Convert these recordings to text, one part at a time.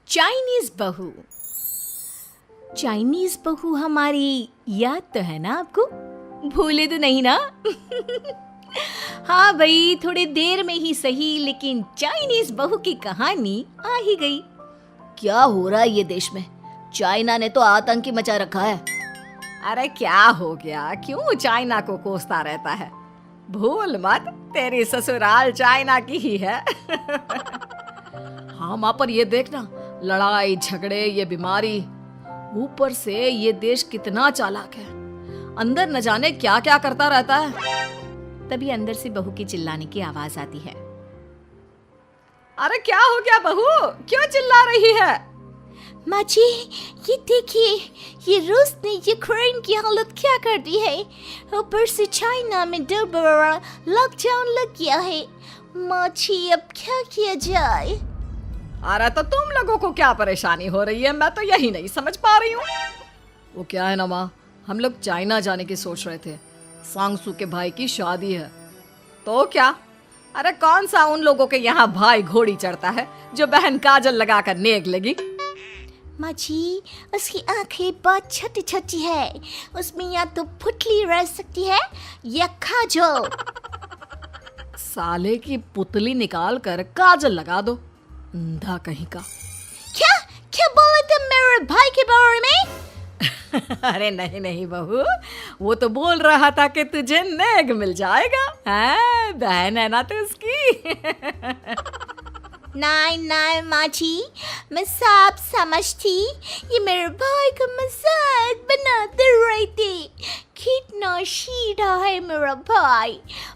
Chinese बहू। Chinese बहू हमारी याद तो है ना आपको? भूले तो नहीं ना? हाँ भाई, थोड़ी देर में ही सही, लेकिन चाइनीज बहू की कहानी आ ही गई। क्या हो रहा है ये देश में? चाइना ने तो आतंक ही मचा रखा है। अरे क्या हो गया? क्यों चाइना को कोसता रहता है? भूल मत, तेरी ससुराल चाइना की ही है। हाँ माँ, पर ये देखना, लड़ाई झगड़े, ये बीमारी, ऊपर से ये देश कितना चालाक है, अंदर न जाने क्या क्या करता रहता है। तभी अंदर से बहू की चिल्लाने की आवाज आती है। अरे क्या हो गया बहू, क्यों चिल्ला रही है? माँ जी, ये देखिए, ये रूस ने यूक्रेन की हालत क्या कर दी है। ऊपर से चाइना में डर बड़ा लॉकडाउन लग गया है। माँ जी, अब क्या किया जाए? अरे तो तुम लोगों को क्या परेशानी हो रही है, मैं तो यही नहीं समझ पा रही हूँ। वो क्या है ना माँ, हम लोग चाइना जाने की सोच रहे थे, सांगसू के भाई की शादी है। तो क्या? अरे कौन सा उन लोगों के यहाँ भाई घोड़ी चढ़ता है जो बहन काजल लगाकर नेक लगी? माँ जी, उसकी आंखें बहुत छोटी छोटी है, उसमें या तो पुतली रह सकती है या काजल। साले की पुतली निकाल कर काजल लगा दो, अंधा कहीं का। क्या क्या बोले तुम मेरे भाई के बारे में? अरे नहीं नहीं बहू, वो तो बोल रहा था कि तुझे नेग मिल जाएगा। है, बहन है ना तो उसकी। नहीं नहीं माँ जी, मैं सब समझती, ये मेरे भाई का मजाक बनाते रहते। कितना सीधा है मेरा भाई,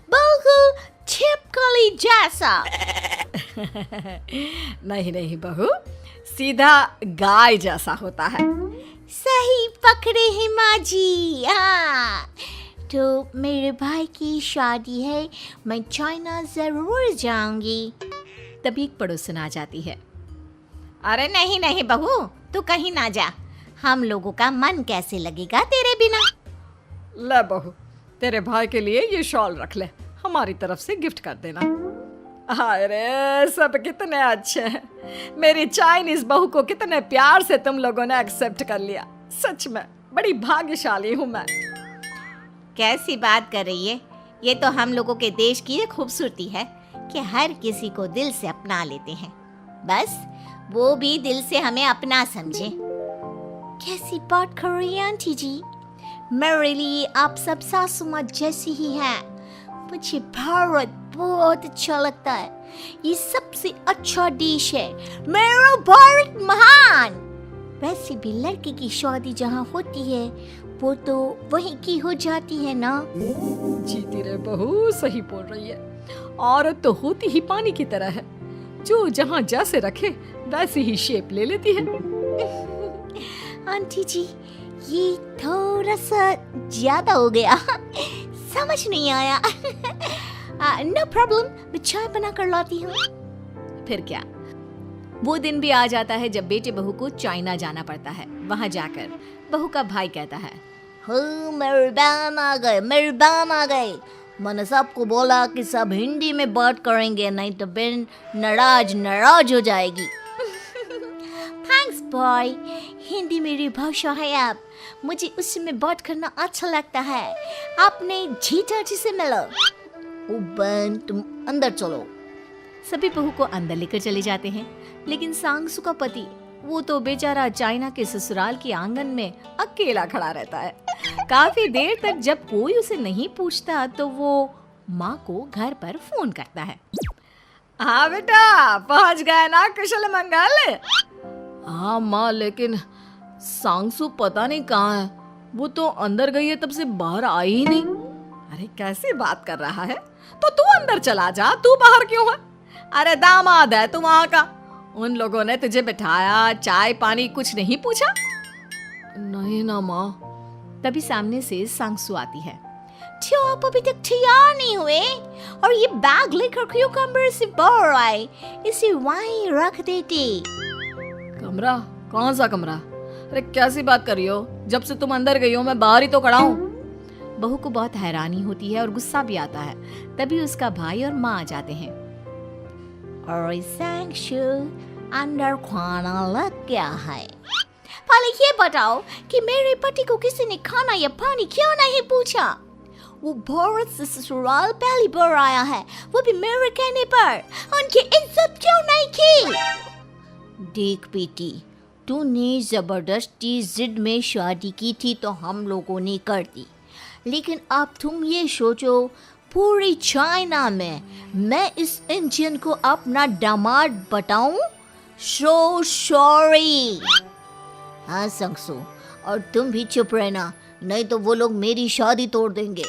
बिल्कुल छिपकली जैसा। नहीं नहीं बहू, सीधा गाय जैसा होता है। सही पकड़े हैं माँ जी। हाँ, तो मेरे भाई की शादी है, मैं चाइना जरूर जाऊंगी। तभी एक पड़ोसन आ जाती है। अरे नहीं नहीं बहू, तू कहीं ना जा, हम लोगों का मन कैसे लगेगा तेरे बिना। ले बहू, तेरे भाई के लिए ये शॉल रख ले, हमारी तरफ से गिफ्ट कर देना। अरे सब कितने अच्छे हैं, मेरी चाइनीज बहू को कितने प्यार से तुम लोगों ने एक्सेप्ट कर लिया। सच में बड़ी भाग्यशाली हूँ मैं। कैसी बात कर रही है? ये तो हम लोगों के देश की एक खूबसूरती है कि हर किसी को दिल से अपना लेते हैं, बस वो भी दिल से हमें अपना समझे। कैसी बात कर रही है आंटी जी? मेरे लिए आप सब सासू माँ जैसी ही हैं। मुझे भारत बहुत अच्छा लगता है, ये सबसे अच्छा देश है, मेरा भारत महान। वैसे भी लड़की की शादी जहाँ होती है वो तो वहीं की हो जाती है ना। जीती रे बहू, सही बोल रही है। औरत तो होती ही पानी की तरह है, जो जहाँ जैसे रखे वैसी ही शेप ले लेती है। आंटी जी, ये थोड़ा सा ज्यादा हो गया, समझ नहीं आया। नो प्रॉब्लम, मैं चाय बना कर लाती हूँ। फिर क्या, वो दिन भी आ जाता है जब बेटे बहू को चाइना जाना पड़ता है। वहाँ जाकर बहू का भाई कहता है, मेरे बहन आ गए, मेरे बहन आ गए। मैंने सबको बोला कि सब हिंदी में बात करेंगे, नहीं तो बहन नाराज हो जाएगी। थैंक्स बॉय, हिंदी मेरी भाषा है। आप मुझे उसमें बात करना अच्छा लगता है। आपने जीजा जी से मिलो। ओ बहन, तुम अंदर चलो। सभी बहू को अंदर लेकर चले जाते हैं, लेकिन सांगसू का पति, वो तो बेचारा चाइना के ससुराल के आंगन में अकेला खड़ा रहता है। काफी देर तक जब कोई उसे नहीं पूछता तो वो माँ को घर पर फोन करता है। हाँ बेटा, पहुँच गए ना कुशल मंगल? हाँ माँ, लेकिन सांगसू पता नहीं कहाँ है, वो तो अंदर गई है तब से बाहर आई ही नहीं। अरे कैसी बात कर रहा है? तो तू अंदर चला जा, तू बाहर क्यों है? अरे दामाद है तू वहाँ का, उन लोगों ने तुझे बिठाया, चाय पानी कुछ नहीं पूछा? नहीं ना माँ। तभी सामने से सांगसू आती है। क्यों आप अभी तक तैयार नहीं हुए? और ये बैग लेकर क्यों कमरे से बाहर आए? इसे वहीं रख देते। कमरा? कौन सा कमरा? अरे कैसी बात कर रही हो? जब से तुम अंदर गई हो मैं बाहर ही तो खड़ा हूँ। बहू को बहुत हैरानी होती है और गुस्सा भी आता है। तभी उसका भाई और माँ आ जाते हैं। और सांशु, अंदर खाना लग गया है। पहले ये बताओ कि मेरे पति को किसी ने खाना या पानी क्यों नहीं पूछा? वो भारत से ससुराल पहली बार आया है, वो भी मेरे कहने पर। उनकी इज्जत क्यों नहीं की? देख बेटी, तूने जबरदस्ती जिद में शादी की थी तो हम लोगों ने कर दी, लेकिन अब तुम ये सोचो, पूरी चाइना में मैं इस इंडियन को अपना दामाद बताऊं? So sorry. हाँ संगसू, और तुम भी चुप रहना, नहीं तो वो लोग मेरी शादी तोड़ देंगे।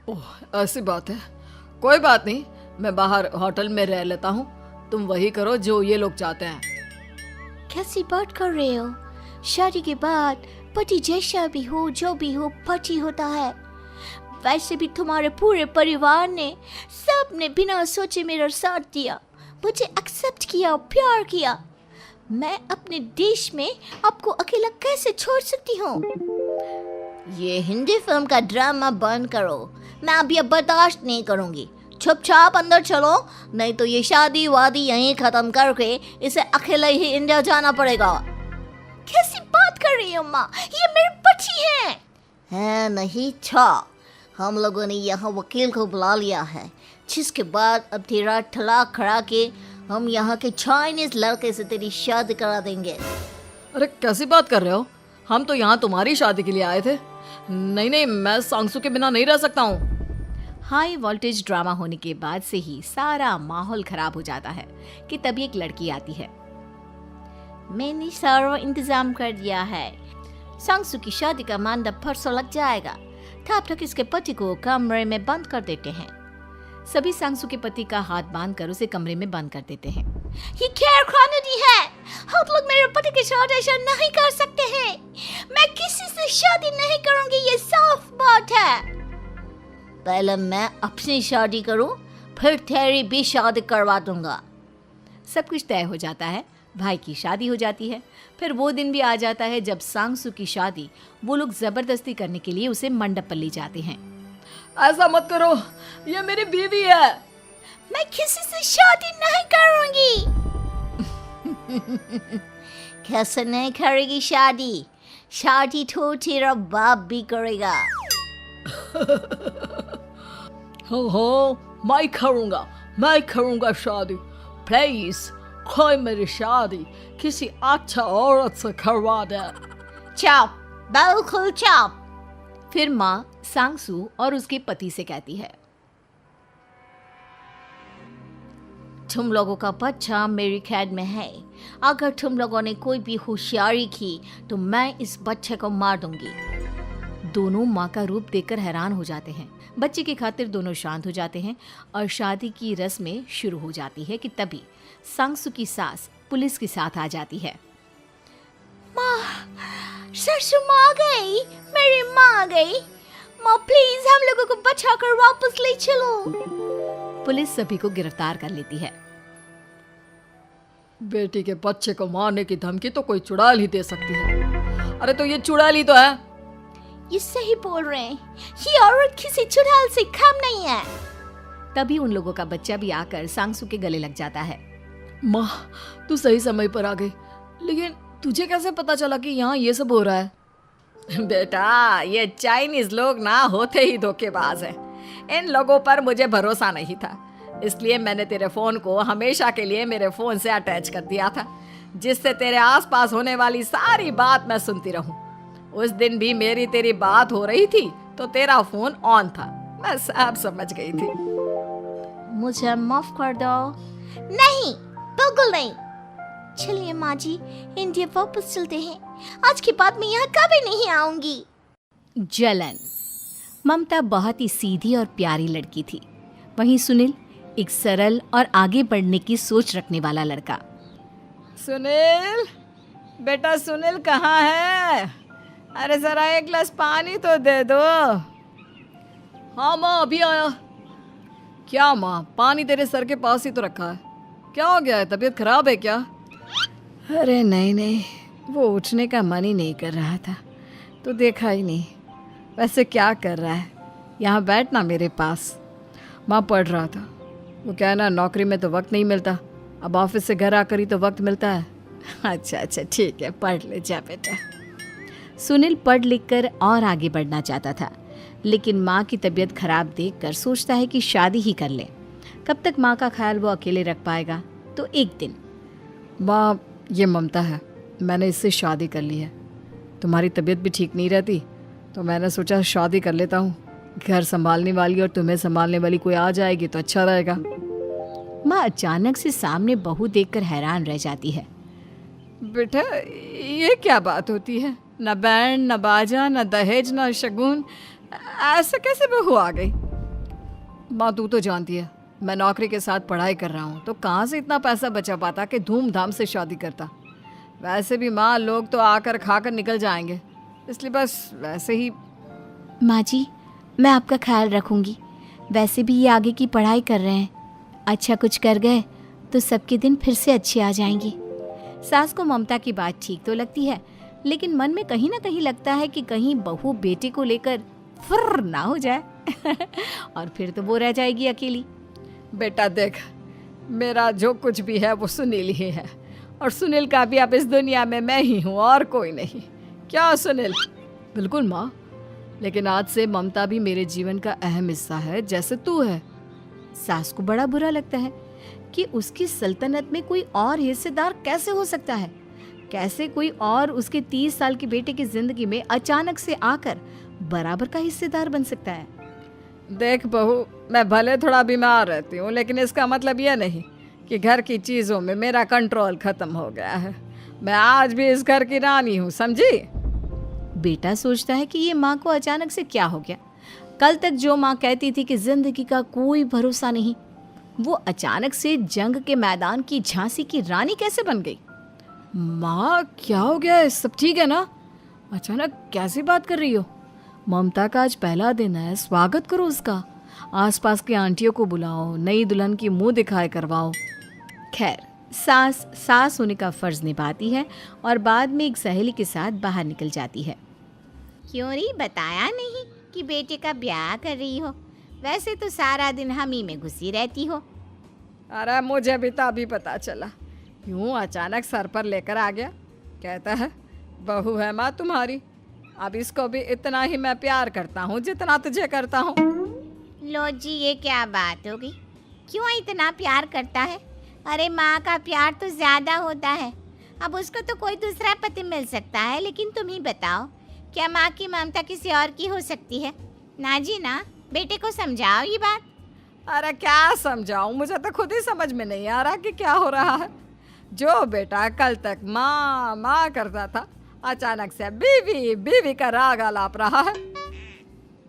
ओह, ऐसी बात है। कोई बात नहीं, मैं बाहर होटल में रह लेता हूँ, तुम वही करो जो ये लोग चाहते हैं। कैसी बात कर रहे हो? शादी के बाद पति जैसा भी हो, जो भी हो, पति होता है। वैसे भी तुम्हारे पूरे परिवार ने, सबने बिना सोचे मेरा साथ दिया, मुझे एक्सेप्ट किया, प्यार किया। मैं अपने देश में आपको अकेला कैसे छोड़ सकती हूँ? ये हिंदी फिल्म का ड्रामा बंद करो, मैं अभी अब बर्दाश्त नहीं करूँगी। चुपचाप अंदर चलो, नहीं तो ये शादी वादी यहीं खत्म करके इसे अकेले ही इंडिया जाना पड़ेगा। कैसी बात कर रही हो माँ? ये मेरे पति हैं। है नहीं था, हम लोगों ने यहाँ वकील को बुला लिया है, जिसके बाद अब तेरा तलाक करा के हम यहाँ के चाइनीज लड़के से तेरी शादी करा देंगे। अरे कैसी बात कर रहे हो? हम तो यहाँ तुम्हारी शादी के लिए आए थे। नहीं नहीं, मैं सांगसू के बिना नहीं रह सकता हूँ। हाई वोल्टेज ड्रामा होने के बाद से ही सारा माहौल खराब हो जाता है कि तभी एक लड़की आती है। मैंने सारा इंतजाम कर दिया है, सांगसू की शादी का मंडप परसों लग जाएगा। तब तक इसके पति को कमरे में बंद कर देते हैं। सभी सांगसू के पति का हाथ बांधकर उसे कमरे में बंद कर देते हैं। ये क्या कानूनी है? आप लोग मेरे पति के साथ ऐसा नहीं कर सकते हैं। मैं किसी से शादी नहीं करूंगी, ये साफ बात है। पहले मैं अपनी शादी करूं, फिर तेरी भी शादी करवा दूंगा। सब कुछ तय हो जाता है, भाई की शादी हो जाती है। फिर वो दिन भी आ जाता है जब सांगसू की शादी वो लोग जबरदस्ती करने के लिए उसे मंडप पर ले जाते हैं। ऐसा मत करो, ये मेरी बीवी है। मैं किसी से शादी नहीं करूंगी। कैसे नहीं करेगी शादी? शादी तो तेरा बाप भी करेगा। हो, मैं करूंगा शादी। प्लीज कोई मेरी शादी किसी अच्छा औरत से करवा दे। चुप, बिल्कुल चुप। फिर माँ सांगसू और उसके पति से कहती है, तुम लोगों का बच्चा मेरी कैद में है। अगर तुम लोगों ने कोई भी होशियारी की तो मैं इस बच्चे को मार दूंगी। दोनों माँ का रूप देखकर हैरान हो जाते हैं। बच्चे की खातिर दोनों शांत हो जाते हैं और शादी की रस्में शुरू हो जाती है कि तभी सांगसू की सास पुलिस के साथ आ जाती है। माँ, सरसू माँ आ गई, मेरी माँ आ गई। माँ प्लीज हम लोगों को बचाकर वापस ले चलो। पुलिस सभी को गिरफ्तार कर लेती है। बेटी के बच्चे को मारने की धमकी तो कोई चुड़ैल ही दे सकती है। अरे तो ये चुड़ैल ही तो है। ये सही बोल रहे हैं, ये औरत किसी चुड़ैल से कम नहीं है। तभी उन लोगों का बच्चा भी आकर सांगसू के गले लग जाता है। माँ, तू सही समय पर आ गई, लेकिन तुझे कैसे पता चला कि यहाँ ये सब हो रहा है? बेटा, ये चाइनीज लोग ना होते ही धोखेबाज हैं। इन लोगों पर मुझे भरोसा नहीं था, इसलिए मैंने तेरे फोन को हमेशा के लिए मेरे फोन से अटैच कर दिया था, जिससे तेरे आसपास होने वाली सारी बात मैं सुनती रहूं। उस दिन भी मेरी तेरी बात हो रही थी तो तेरा फोन ऑन था, मैं सब समझ गई थी। मुझे माफ कर दो। नहीं, बिल्कुल नहीं। चलिए माँ जी, इंडिया वापस चलते हैं। आज के बाद मैं यहाँ कभी नहीं आऊंगी। जलन। ममता बहुत ही सीधी और प्यारी लड़की थी, वहीं सुनील एक सरल और आगे बढ़ने की सोच रखने वाला लड़का। सुनील, बेटा सुनील कहाँ है? अरे जरा एक गिलास पानी तो दे दो। हाँ माँ, अभी आया। क्या माँ, पानी तेरे सर के पास ही तो रखा है, क्या हो गया है? तबीयत खराब है क्या? अरे नहीं, वो उठने का मन ही नहीं कर रहा था तो देखा ही नहीं। वैसे क्या कर रहा है? यहाँ बैठ ना मेरे पास। माँ पढ़ रहा था। वो क्या है ना, नौकरी में तो वक्त नहीं मिलता, अब ऑफिस से घर आकर ही तो वक्त मिलता है। अच्छा ठीक है, पढ़ ले जा बेटा। सुनील पढ़ लिख कर और आगे बढ़ना चाहता था, लेकिन माँ की तबीयत खराब देखकर सोचता है कि शादी ही कर ले। कब तक माँ का ख्याल वो अकेले रख पाएगा? तो एक दिन, माँ ये ममता है, मैंने इससे शादी कर ली है। तुम्हारी तबीयत भी ठीक नहीं रहती तो मैंने सोचा शादी कर लेता हूँ। घर संभालने वाली और तुम्हें संभालने वाली कोई आ जाएगी तो अच्छा रहेगा। माँ अचानक से सामने बहू देखकर हैरान रह जाती है। बेटा ये क्या बात होती है? न बैंड, न बाजा, न दहेज, न शगुन, ऐसे कैसे बहू आ गई? माँ तू तो जानती है मैं नौकरी के साथ पढ़ाई कर रहा हूँ, तो कहाँ से इतना पैसा बचा पाता कि धूमधाम से शादी करता। वैसे भी माँ लोग तो आकर खाकर निकल जाएंगे, इसलिए बस वैसे ही। माँ जी, मैं आपका ख्याल रखूंगी। वैसे भी ये आगे की पढ़ाई कर रहे हैं, अच्छा कुछ कर गए तो सबके दिन फिर से अच्छे आ जाएंगे। सास को ममता की बात ठीक तो लगती है, लेकिन मन में कहीं ना कहीं लगता है कि कहीं बहू बेटे को लेकर फुर्र ना हो जाए और फिर तो वो रह जाएगी अकेली। बेटा देख, मेरा जो कुछ भी है वो सुनील ही है, और सुनील का भी अब इस दुनिया में मैं ही हूँ और कोई नहीं। क्या सुनील? बिल्कुल माँ, लेकिन आज से ममता भी मेरे जीवन का अहम हिस्सा है, जैसे तू है। सास को बड़ा बुरा लगता है कि उसकी सल्तनत में कोई और हिस्सेदार कैसे हो सकता है। कैसे कोई और उसके 30 साल के बेटे की जिंदगी में अचानक से आकर बराबर का हिस्सेदार बन सकता है। देख बहू, मैं भले थोड़ा बीमार रहती हूँ, लेकिन इसका मतलब यह नहीं कि घर की चीज़ों में मेरा कंट्रोल खत्म हो गया है। मैं आज भी इस घर की रानी हूँ, समझी? बेटा सोचता है कि ये माँ को अचानक से क्या हो गया। कल तक जो माँ कहती थी कि जिंदगी का कोई भरोसा नहीं, वो अचानक से जंग के मैदान की झांसी की रानी कैसे बन गई? माँ क्या हो गया है? सब ठीक है ना? अचानक कैसी बात कर रही हो? ममता का आज पहला दिन है, स्वागत करो उसका। आसपास की आंटियों को बुलाओ, नई दुल्हन की मुंह दिखाए करवाओ। खैर, सास होने का फर्ज निभाती है और बाद में एक सहेली के साथ बाहर निकल जाती है। क्यों री बताया नहीं कि बेटे का ब्याह कर रही हो? वैसे तो सारा दिन हम ही में घुसी रहती हो। अरे मुझे भी तो अभी पता चला, यूं अचानक सर पर लेकर आ गया। कहता है बहू है माँ तुम्हारी, अब इसको भी इतना ही मैं प्यार करता हूँ जितना तुझे करता हूँ। लो जी, ये क्या बात होगी? क्यों इतना प्यार करता है? अरे माँ का प्यार तो ज्यादा होता है। अब उसको तो कोई दूसरा पति मिल सकता है, लेकिन तुम ही बताओ, क्या माँ की ममता किसी और की हो सकती है? ना जी ना, बेटे को समझाओ ये बात। अरे क्या समझाऊं, मुझे तो खुद ही समझ में नहीं आ रहा कि क्या हो रहा है। जो बेटा कल तक माँ माँ करता था, अचानक से बीवी बीवी का राग आलाप रहा है।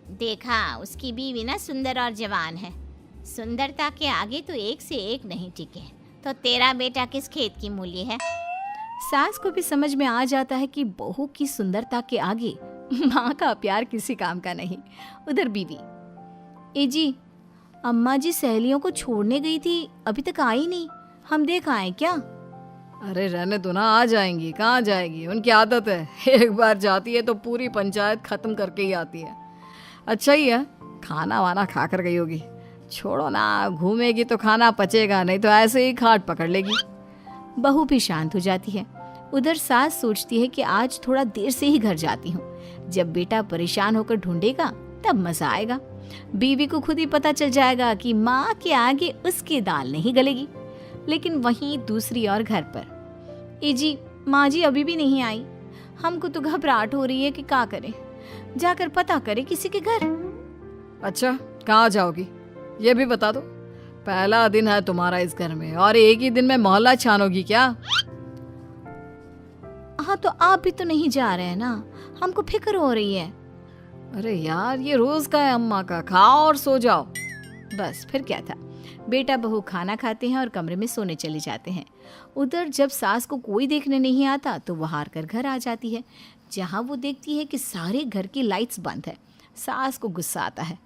देखा, उसकी बीवी ना सुंदर और जवान है। सुंदरता के आगे तो एक से एक नहीं टिके, तो तेरा बेटा किस खेत की मूली है? सास को भी समझ में आ जाता है कि बहू की सुंदरता के आगे माँ का प्यार किसी काम का नहीं। उधर बीवी, ए जी, अम्मा जी सहेलियों को छोड़ने गई थी, अभी तक आई नहीं, हम देख आए क्या? अरे रहने दो ना, आ जाएंगी। कहाँ जाएगी, उनकी आदत है, एक बार जाती है तो पूरी पंचायत खत्म करके ही आती है। अच्छा ही है, खाना वाना खा कर गई होगी। छोड़ो ना, घूमेगी तो खाना पचेगा, नहीं तो ऐसे ही खाट पकड़ लेगी। बहू भी शांत हो जाती है। उधर सास सोचती है कि आज थोड़ा देर से ही घर जाती हूँ, जब बेटा परेशान होकर ढूंढेगा तब मजा आएगा। बीवी को खुद ही पता चल जाएगा कि माँ के आगे उसकी दाल नहीं गलेगी। लेकिन वहीं दूसरी ओर घर पर, ए जी, माँ जी अभी भी नहीं आई, हमको तो घबराहट हो रही है कि क्या करें, जाकर पता करें किसी के घर। अच्छा, कहाँ जाओगी ये भी बता दो। पहला दिन है तुम्हारा इस घर में और एक ही दिन में मोहल्ला छानोगी क्या? हाँ, तो आप भी तो नहीं जा रहे हैं ना, हमको फिक्र हो रही है। अरे यार, ये रोज का है अम्मा का, खाओ और सो जाओ। बस फिर क्या था। बेटा बहू खाना खाते हैं और कमरे में सोने चले जाते हैं। उधर जब सास को कोई देखने नहीं आता तो वो हार कर घर आ जाती है, जहाँ वो देखती है कि सारे घर की लाइट्स बंद है। सास को गुस्सा आता है,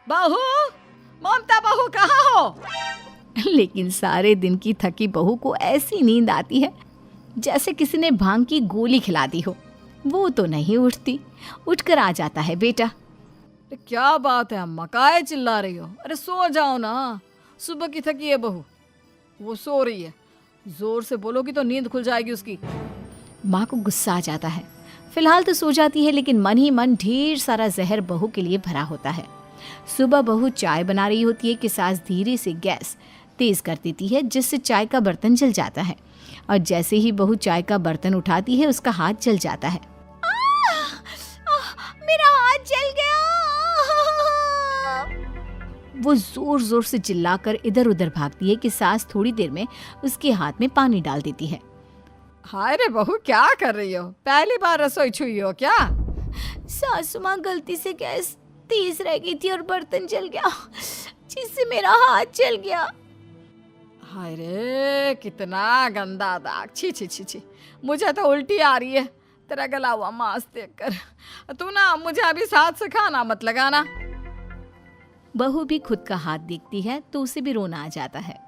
बहू, ममता बहू कहाँ हो? लेकिन सारे दिन की थकी बहू को ऐसी नींद आती है जैसे किसी ने भांग की गोली खिला दी हो। वो तो नहीं उठती। उठकर आ जाता है बेटा। अरे क्या बात है अम्मा, काहे चिल्ला रही हो? अरे सो जाओ ना, सुबह की थकी है बहू, वो सो रही है। जोर से बोलोगी तो नींद खुल जाएगी उसकी। माँ को गुस्सा आ जाता है। फिलहाल तो सो जाती है, लेकिन मन ही मन ढेर सारा जहर बहू के लिए भरा होता है। सुबह बहू चाय बना रही होती है कि सास धीरे से गैस तेज कर देती है, जिससे चाय का बर्तन जल जाता है। और जैसे ही बहू चाय का बर्तन उठाती है, उसका हाथ जल जाता है। मेरा हाथ जल गया। वो जोर जोर से चिल्लाकर इधर उधर भागती है कि सास थोड़ी देर में उसके हाथ में पानी डाल देती है। हाय रे बहू, क्या कर रही हो? पहली बार रसोई छुई हो क्या? सासू माँ, गलती से गैस तेज रह गई थी और बर्तन जल गया, जिससे मेरा हाथ जल गया। हाय रे, कितना गंदा दाग। छी छी छी छी, मुझे तो उल्टी आ रही है तेरा गला हुआ मांस देखकर। तू ना मुझे अभी साथ से खाना मत लगाना। बहू भी खुद का हाथ देखती है तो उसे भी रोना आ जाता है।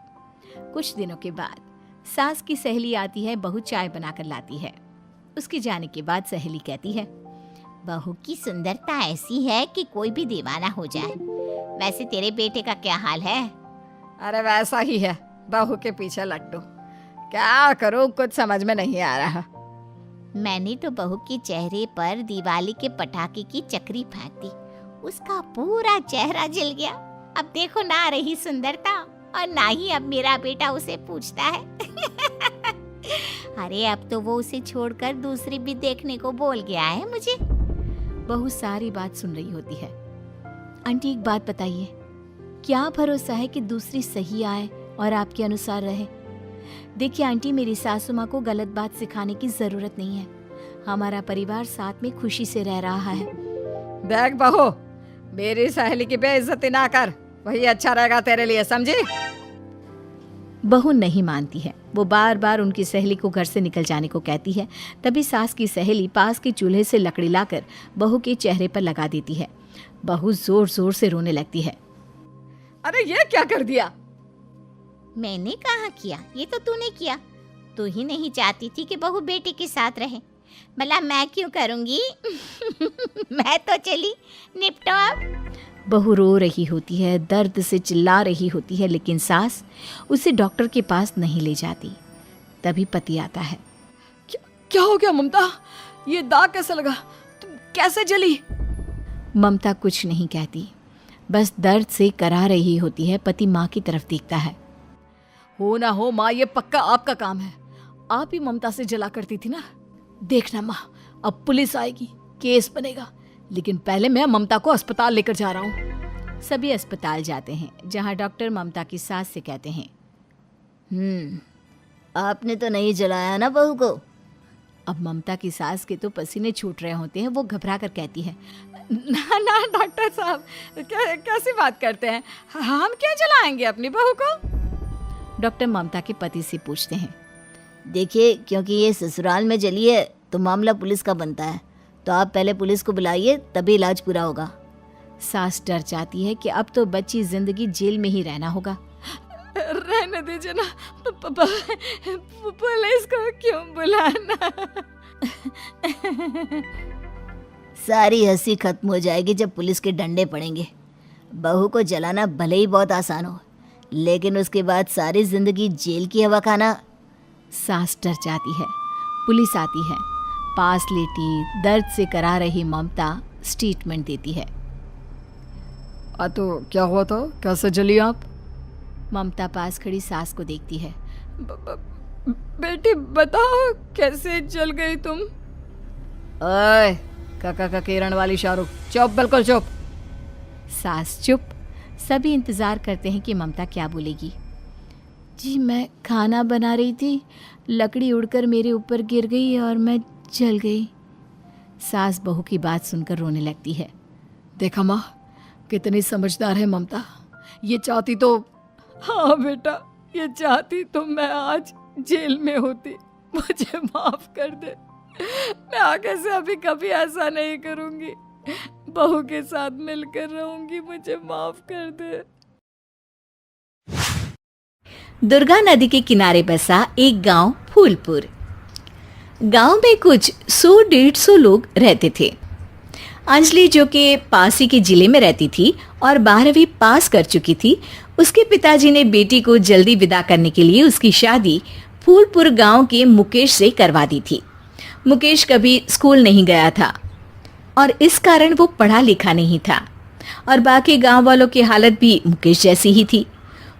कुछ दिनों के बाद सास की सहेली आती है, बहू चाय बनाकर लाती है। उसके जाने के बाद सहेली कहती है, बहू की सुंदरता ऐसी है कि कोई भी दीवाना हो जाए। वैसे तेरे बेटे का क्या हाल है? अरे वैसा ही है, बहू के पीछे लट्टू। क्या करूं, कुछ समझ में नहीं आ रहा। मैंने तो बहू के चेहरे पर दिवाली के पटाखे की चक्री फेंक दी, उसका पूरा चेहरा जल गया। अब देखो ना रही सुंदरता, और ना ही अब मेरा बेटा उसे पूछता है। अरे अब तो वो उसे छोड़कर दूसरी भी देखने को बोल गया है मुझे। बहू सारी बात सुन रही होती है। आंटी, एक बात बताइए, क्या भरोसा है कि दूसरी सही आए और आपके अनुसार रहे? देखिए आंटी, मेरी सासू माँ को गलत बात सिखाने की जरूरत नहीं है। हमारा परिवार साथ में खुशी से रह रहा है। देख बहू, मेरी सहेली की बेइज्जती ना कर, वही अच्छा रहेगा तेरे लिए, समझी? बहू नहीं मानती है। वो बार बार उनकी सहेली को घर से निकल जाने को कहती है। तभी सास की सहेली पास के चूल्हे से लकड़ी लाकर बहू के चेहरे पर लगा देती है। बहू जोर जोर से रोने लगती है। अरे ये क्या कर दिया? मैंने कहाँ किया, ये तो तूने किया। तू ही नहीं चाहती थी कि बहू बेटे के साथ रहे, भला मैं क्यों करूँगी? मैं तो चली, निपटो अब। बहू रो रही होती है, दर्द से चिल्ला रही होती है, लेकिन सास उसे डॉक्टर के पास नहीं ले जाती। तभी पति आता है। क्या हो गया ममता? ये दाग कैसे लगा? तुम कैसे जली? ममता कुछ नहीं कहती, बस दर्द से करा रही होती है। पति माँ की तरफ देखता है। हो ना हो माँ, ये पक्का आपका काम है। आप ही ममता से जला करती थी ना। देखना माँ, अब पुलिस आएगी, केस बनेगा, लेकिन पहले मैं ममता को अस्पताल लेकर जा रहा हूँ। सभी अस्पताल जाते हैं, जहाँ डॉक्टर ममता की सास से कहते हैं, आपने तो नहीं जलाया ना बहू को? अब ममता की सास के तो पसीने छूट रहे होते हैं। वो घबरा कर कहती है, ना ना डॉक्टर साहब, कैसी बात करते हैं? हम क्या जलाएंगे अपनी बहू को? डॉक्टर ममता के पति से पूछते हैं। देखिए, क्योंकि ये ससुराल में जली है तो मामला पुलिस का बनता है, तो आप पहले पुलिस को बुलाइए, तभी इलाज पूरा होगा। सास डर जाती है कि अब तो बच्ची जिंदगी जेल में ही रहना होगा। रहने दीजिए ना, पुलिस को क्यों बुलाना? सारी हंसी खत्म हो जाएगी जब पुलिस के डंडे पड़ेंगे। बहू को जलाना भले ही बहुत आसान हो, लेकिन उसके बाद सारी जिंदगी जेल की हवा खाना। सास डर जाती है। पुलिस आती है। पास लेटी दर्द से करा रही ममता स्टेटमेंट देती है। तो क्या हुआ था? कैसे जली आप? ममता पास खड़ी सास को देखती है। बेटी बताओ, कैसे जल गई तुम? ओए, काका का किरण वाली शाहरुख, चुप, बिल्कुल चुप। सास चुप। सभी इंतजार करते हैं कि ममता क्या बोलेगी। जी, मैं खाना बना रही थी, लकड़ी उड़कर मेरे ऊपर गिर गई और मैं जल गई। सास बहू की बात सुनकर रोने लगती है। देखा माँ, कितनी समझदार है ममता। ये चाहती तो, हाँ बेटा, ये चाहती तो मैं आज जेल में होती। मुझे माफ कर दे, मैं आगे से अभी कभी ऐसा नहीं करूंगी। बहू के साथ मिलकर रहूंगी, मुझे माफ कर दे। दुर्गा नदी के किनारे बसा एक गांव फूलपुर। गांव में कुछ 100-150 लोग रहते थे। अंजलि जो कि पास ही के जिले में रहती थी और 12वीं पास कर चुकी थी, उसके पिताजी ने बेटी को जल्दी विदा करने के लिए उसकी शादी फूलपुर गांव के मुकेश से करवा दी थी। मुकेश कभी स्कूल नहीं गया था और इस कारण वो पढ़ा लिखा नहीं था और बाकी गांव वालों की हालत भी मुकेश जैसी ही थी।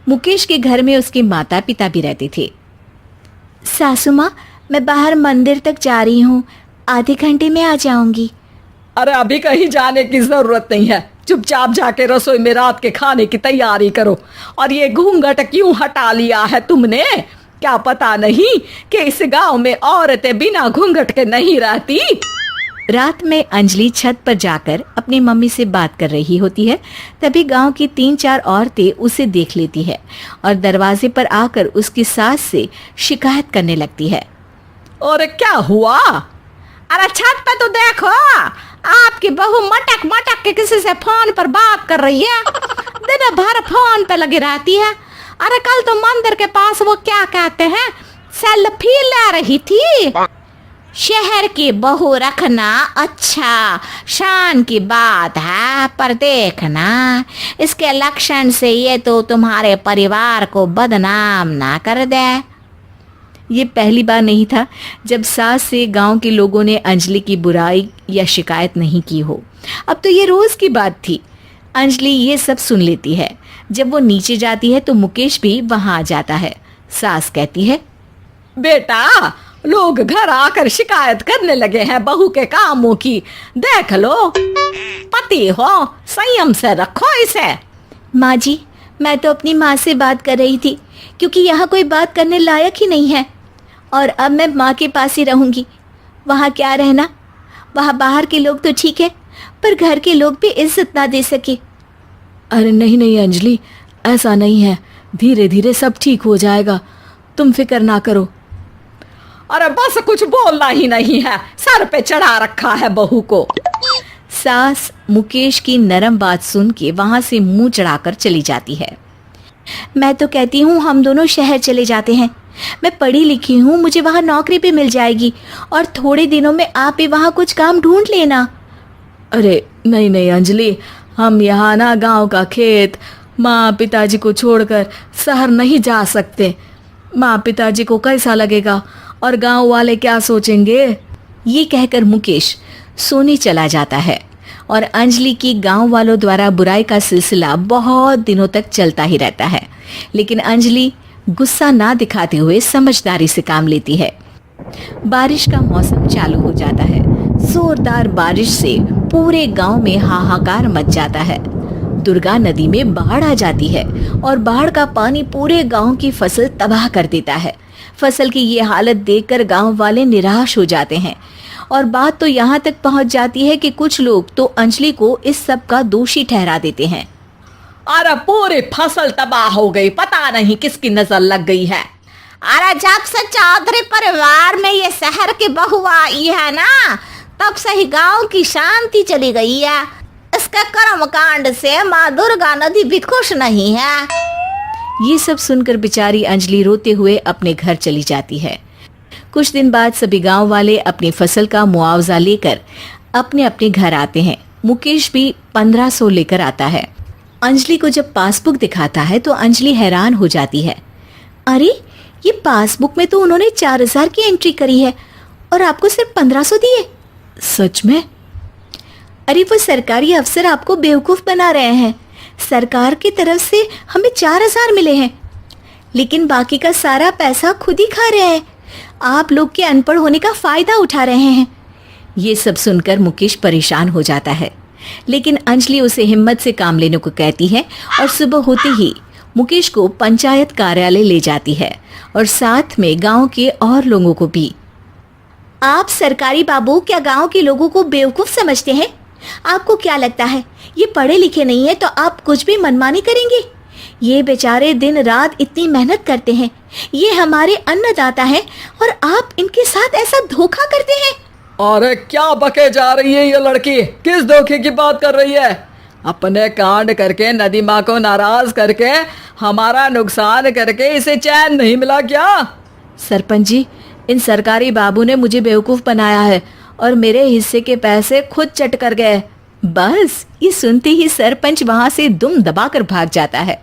मुकेश के घर में उसके माता पिता भी रहते थे। सासू माँ, मैं बाहर मंदिर तक जा रही हूँ, आधे घंटे में आ जाऊंगी। अरे अभी कहीं जाने की जरूरत नहीं है, चुपचाप जाके रसोई में रात के खाने की तैयारी करो। और ये घूंघट क्यों हटा लिया है तुमने? क्या पता नहीं कि इस गांव में औरतें बिना घूंघट के नहीं रहती? रात में अंजलि छत पर जाकर अपनी मम्मी से बात कर रही होती है। तभी गांव की 3-4 औरतें उसे देख लेती है और दरवाजे पर आकर उसकी सास से शिकायत करने लगती है। और क्या हुआ? अरे छत पे तो देखो, आपकी बहू मटक मटक के किसी से फोन पर बात कर रही है, दिन भर फोन पे लगी रहती है। अरे कल तो मंदिर के पास वो क्या कहते हैं, सेल्फी ले रही थी। शहर की बहू रखना अच्छा शान की बात है, पर देखना इसके लक्षण से ये तो तुम्हारे परिवार को बदनाम ना कर दे। ये पहली बार नहीं था जब सास से गांव के लोगों ने अंजलि की बुराई या शिकायत नहीं की हो। अब तो ये रोज की बात थी। अंजलि ये सब सुन लेती है। जब वो नीचे जाती है तो मुकेश भी वहां आ जाता है। सास कहती है, बेटा लोग घर आकर शिकायत करने लगे हैं बहू के कामों की, देख लो। पति हो, संयम से रखो इसे। माँ जी, मैं तो अपनी माँ से बात कर रही थी क्योंकि यहाँ कोई बात करने लायक ही नहीं है और अब मैं माँ के पास ही रहूंगी। वहाँ क्या रहना, वहाँ बाहर के लोग तो ठीक है पर घर के लोग भी इज्जत ना दे सके। अरे नहीं नहीं अंजलि, ऐसा नहीं है, धीरे धीरे सब ठीक हो जाएगा, तुम फिक्र ना करो। अरे बस कुछ बोलना ही नहीं है, सर पे चढ़ा रखा है बहू को। सास मुकेश की नरम बात सुन के वहां से मुंह चढ़ाकर चली जाती है। मैं तो कहती हूँ हम दोनों शहर चले जाते हैं। मैं पढ़ी लिखी हूँ, मुझे वहाँ नौकरी भी मिल जाएगी और थोड़े दिनों में आप भी वहाँ कुछ काम ढूंढ लेना। अरे नहीं नहीं अंजलि, हम यहाँ ना गांव का खेत, माँ पिताजी को छोड़कर शहर नहीं जा सकते। माँ पिताजी को कैसा लगेगा और गांव वाले क्या सोचेंगे? ये कहकर मुकेश सोने चला जाता है और अंजलि की गांव वालों द्वारा बुराई का सिलसिला बहुत दिनों तक चलता ही रहता है। लेकिन अंजलि गुस्सा ना दिखाते हुए समझदारी से काम लेती है। बारिश का मौसम चालू हो जाता है। जोरदार बारिश से पूरे गांव में हाहाकार मच जाता है। दुर्गा नदी में बाढ़ आ जाती है और बाढ़ का पानी पूरे गांव की फसल तबाह कर देता है। फसल की ये हालत देखकर गांव वाले निराश हो जाते हैं और बात तो यहाँ तक पहुँच जाती है कि कुछ लोग तो अंजलि को इस सब का दोषी ठहरा देते हैं। अरे पूरी फसल तबाह हो गई, पता नहीं किसकी नजर लग गई है। अरे जब से चौधरी परिवार में ये शहर की बहू आई है ना, तब से ही गांव की शांति चली गई है। इसके कर्म कांड से माँ दुर्गा नदी भी खुश नहीं है। ये सब सुनकर बेचारी अंजलि रोते हुए अपने घर चली जाती है। कुछ दिन बाद सभी गांव वाले अपनी फसल का मुआवजा लेकर अपने अपने घर आते हैं। मुकेश भी 1500 लेकर आता है। अंजलि को जब पासबुक दिखाता है तो अंजलि हैरान हो जाती है। अरे ये पासबुक में तो उन्होंने 4000 की एंट्री करी है और आपको सिर्फ 1500 दिए। सच में? अरे वो सरकारी अफसर आपको बेवकूफ बना रहे हैं। सरकार की तरफ से हमें 4000 मिले हैं लेकिन बाकी का सारा पैसा खुद ही खा रहे हैं। आप लोग के अनपढ़ होने का फायदा उठा रहे हैं। ये सब सुनकर मुकेश परेशान हो जाता है लेकिन अंजलि उसे हिम्मत से काम लेने को कहती है और सुबह होते ही मुकेश को पंचायत कार्यालय ले जाती है और साथ में गांव के और लोगों को भी। आप सरकारी बाबू क्या गांव के लोगों को बेवकूफ समझते हैं? आपको क्या लगता है ये पढ़े लिखे नहीं है तो आप कुछ भी मनमानी करेंगे? ये बेचारे दिन रात इतनी मेहनत करते हैं, ये हमारे अन्नदाता हैं और आप इनके साथ ऐसा धोखा करते हैं। अरे क्या बके जा रही है ये लड़की, किस धोखे की बात कर रही है? अपने कांड करके नदी माँ को नाराज करके हमारा नुकसान करके इसे चैन नहीं मिला क्या? सरपंच जी, इन सरकारी बाबू ने मुझे बेवकूफ बनाया है और मेरे हिस्से के पैसे खुद चट कर गए। बस ये सुनते ही सरपंच वहां से दुम दबाकर भाग जाता है।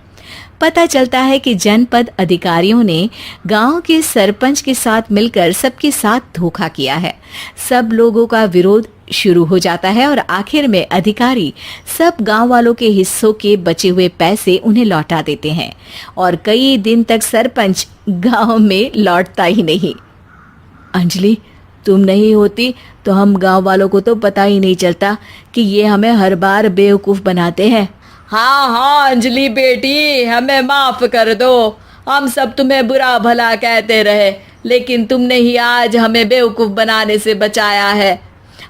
पता चलता है कि जनपद अधिकारियों ने गांव के सरपंच के साथ मिलकर सबके साथ धोखा किया है। सब लोगों का विरोध शुरू हो जाता है और आखिर में अधिकारी सब गांव वालों के हिस्सों के बचे हुए पैसे उन्हें लौटा देते हैं और कई दिन तक सरपंच गांव में लौटता ही नहीं। अंजलि, तुम नहीं होती तो हम गांव वालों को तो पता ही नहीं चलता कि ये हमें हर बार बेवकूफ बनाते हैं। हाँ हाँ अंजलि बेटी, हमें माफ कर दो। हम सब तुम्हें बुरा भला कहते रहे, लेकिन तुमने ही आज हमें बेवकूफ बनाने से बचाया है।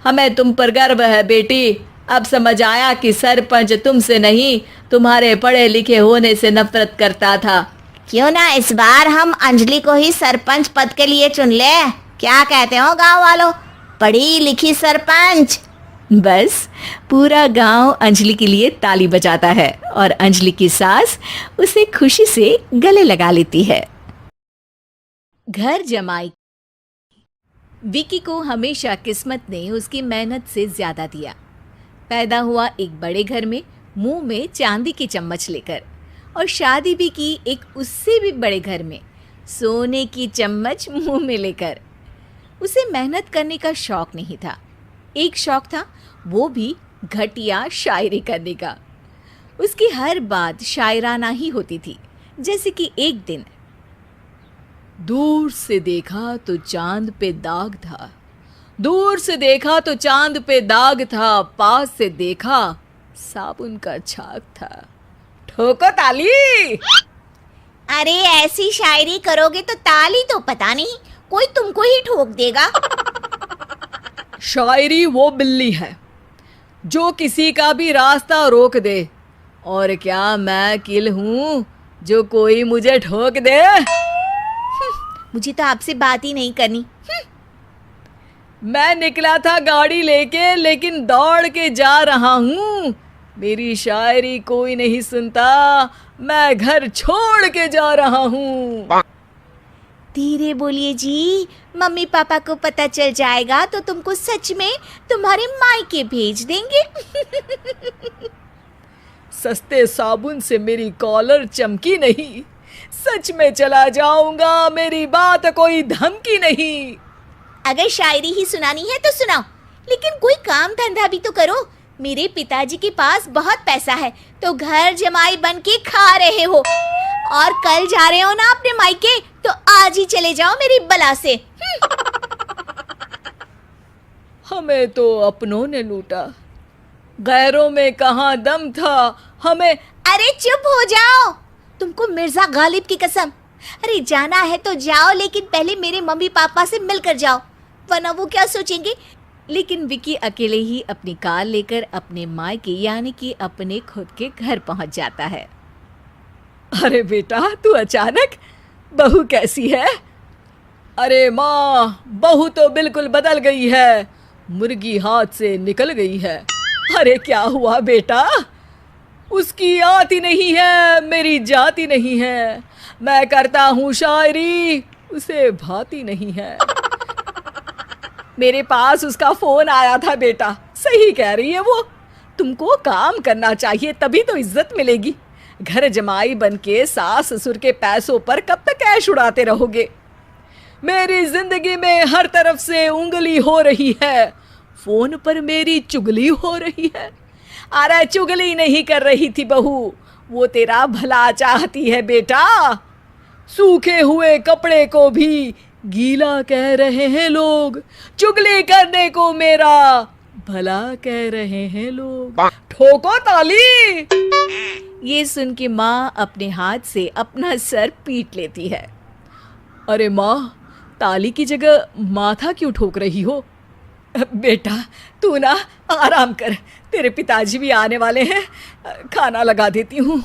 हमें तुम पर गर्व है बेटी। अब समझ आया कि सरपंच तुमसे नहीं, तुम्हारे पढ़े लिखे होने से नफरत करता था। क्यों ना इस बार हम अंजलि को ही सरपंच पद के लिए चुन ले। क्या कहते हो गांव वालों? पढ़ी लिखी सरपंच। बस पूरा गांव अंजलि के लिए ताली बजाता है और अंजलि की सास उसे खुशी से गले लगा लेती है। घर जमाई। विकी को हमेशा किस्मत ने उसकी मेहनत से ज्यादा दिया। पैदा हुआ एक बड़े घर में, मुंह में चांदी की चम्मच लेकर, और शादी भी की एक उससे भी बड़े घर में, सोने की चम्मच मुंह में लेकर। उसे मेहनत करने का शौक नहीं था। एक शौक था, वो भी घटिया शायरी करने का। उसकी हर बात शायराना ही होती थी। जैसे कि एक दिन, दूर से देखा तो चांद पे दाग था, दूर से देखा तो चांद पे दाग था, पास से देखा साबुन का छाग था। ठोको ताली। अरे ऐसी शायरी करोगे तो ताली तो पता नहीं कोई तुमको ही ठोक देगा। शायरी वो बिल्ली है जो किसी का भी रास्ता रोक दे, और क्या मैं किल हूँ जो कोई मुझे ठोक दे। मुझे तो आपसे बात ही नहीं करनी। मैं निकला था गाड़ी लेके, लेकिन दौड़ के जा रहा हूँ। मेरी शायरी कोई नहीं सुनता, मैं घर छोड़ के जा रहा हूँ। धीरे बोलिए जी, मम्मी पापा को पता चल जाएगा तो तुमको सच में तुम्हारे मायके भेज देंगे। सस्ते साबुन से मेरी कॉलर चमकी नहीं, सच में चला जाऊंगा, मेरी बात कोई धमकी नहीं। अगर शायरी ही सुनानी है तो सुनाओ, लेकिन कोई काम धंधा भी तो करो। मेरे पिताजी के पास बहुत पैसा है तो घर जमाई बन के खा रहे हो, और कल जा रहे हो ना अपने मायके, तो आज ही चले जाओ मेरी बला से। हमें तो अपनों ने लूटा, गैरों में कहाँ दम था हमें। अरे चुप हो जाओ, तुमको मिर्जा गालिब की कसम। अरे जाना है तो जाओ, लेकिन पहले मेरे मम्मी पापा से मिलकर जाओ, वरना वो क्या सोचेंगे। लेकिन विकी अकेले ही अपनी कार लेकर अपने मायके यानी कि अपने खुद के घर पहुंच जाता है। अरे बेटा, तू अचानक, बहू कैसी है? अरे माँ, बहू तो बिल्कुल बदल गई है, मुर्गी हाथ से निकल गई है। अरे क्या हुआ बेटा? उसकी आती नहीं है, मेरी जाती नहीं है। मैं करता हूँ शायरी, उसे भाती नहीं है। मेरे पास उसका फोन आया था बेटा, सही कह रही है वो। तुमको काम करना चाहिए, तभी तो इज्जत मिलेगी। घर जमाई बनके सास ससुर के पैसों पर कब तक ऐश उड़ाते रहोगे? मेरी जिंदगी में हर तरफ से उंगली हो रही है, फोन पर मेरी चुगली हो रही है। अरे चुगली नहीं कर रही थी बहू, वो तेरा भला चाहती है बेटा। सूखे हुए कपड़े को भी गीला कह रहे हैं लोग, चुगली करने को मेरा भला कह रहे हैं लोग। ठोको ताली। ये सुन के माँ अपने हाथ से अपना सर पीट लेती है। अरे माँ, ताली की जगह माथा क्यों ठोक रही हो? बेटा तू ना आराम कर, तेरे पिताजी भी आने वाले हैं, खाना लगा देती हूँ।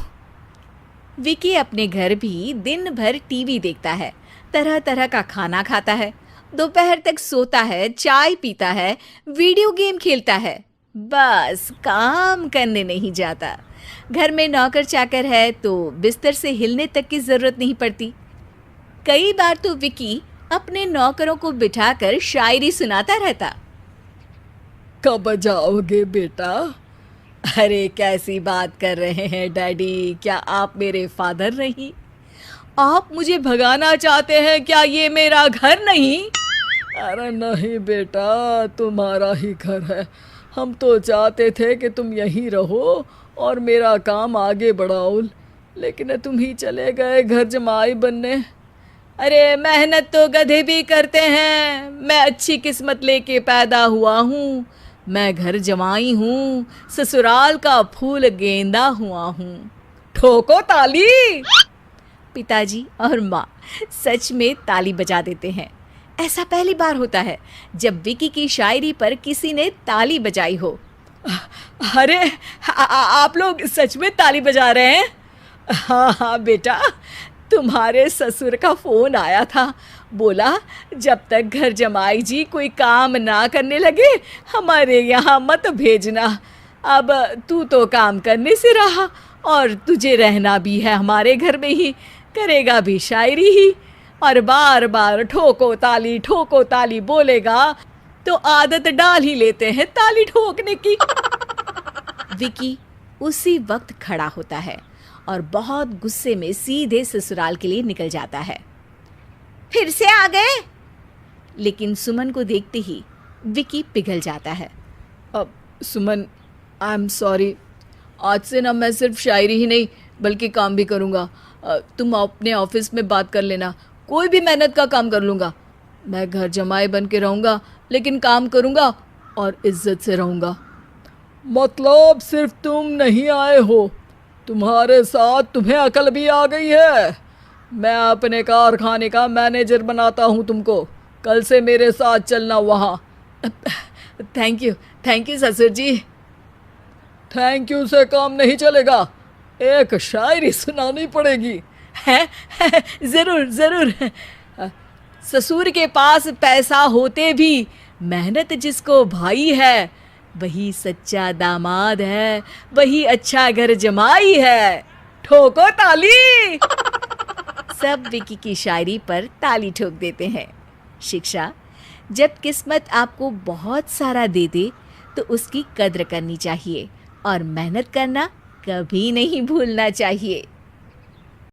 विकी अपने घर भी दिन भर टीवी देखता है, तरह तरह का खाना खाता है, दोपहर तक सोता है, चाय पीता है, वीडियो गेम खेलता है, बस काम करने नहीं जाता। घर में नौकर चाकर है तो बिस्तर से हिलने तक की जरूरत नहीं पड़ती। कई बार तो विकी अपने नौकरों को बिठाकर शायरी सुनाता रहता। कब जाओगे बेटा? अरे कैसी बात कर रहे हैं डैडी, क्या आप मेरे फादर नहीं? आप मुझे भगाना चाहते हैं क्या? ये मेरा घर नहीं। अरे नहीं बेटा, तुम्हारा ही घर है। हम तो चाहते थे कि तुम यहीं रहो और मेरा काम आगे बढ़ाओ, लेकिन तुम ही चले गए घर जमाई बनने। अरे मेहनत तो गधे भी करते हैं। मैं अच्छी किस्मत लेके पैदा हुआ हूँ। मैं घर जमाई हूँ, ससुराल का फूल गेंदा हुआ हूँ। ठोको ताली। पिताजी और माँ सच में ताली बजा देते हैं। ऐसा पहली बार होता है जब विकी की शायरी पर किसी ने ताली बजाई हो। अरे आप लोग सच में ताली बजा रहे हैं? हाँ हाँ बेटा, तुम्हारे ससुर का फ़ोन आया था। बोला जब तक घर जमाई जी कोई काम ना करने लगे हमारे यहाँ मत भेजना। अब तू तो काम करने से रहा और तुझे रहना भी है हमारे घर में ही, करेगा भी शायरी ही, और बार बार ठोको ताली बोलेगा तो आदत डाल ही लेते हैं ताली ठोकने की। विकी उसी वक्त खड़ा होता है और बहुत गुस्से में सीधे ससुराल के लिए निकल जाता है। फिर से आ गए? लेकिन सुमन को देखते ही विकी पिघल जाता है। अब सुमन, आई एम सॉरी। आज से ना मैं सिर्फ शायरी ही नहीं बल्कि काम भी करूँगा। तुम अपने ऑफिस में बात कर लेना, कोई भी मेहनत का काम कर लूँगा। मैं घर जमाई बन के रहूँगा लेकिन काम करूँगा और इज्जत से रहूँगा। मतलब सिर्फ तुम नहीं आए हो, तुम्हारे साथ तुम्हें अकल भी आ गई है। मैं अपने कारखाने का मैनेजर बनाता हूँ तुमको। कल से मेरे साथ चलना वहाँ। थैंक यू ससुर जी। थैंक यू से काम नहीं चलेगा, एक शायरी सुनानी पड़ेगी। है ज़रूर। ससुर के पास पैसा होते भी मेहनत जिसको भाई है, वही सच्चा दामाद है, वही अच्छा घर जमाई है। ठोको ताली। सब विकी की शायरी पर ताली ठोक देते हैं। शिक्षा: जब किस्मत आपको बहुत सारा दे दे तो उसकी कद्र करनी चाहिए और मेहनत करना कभी नहीं भूलना चाहिए।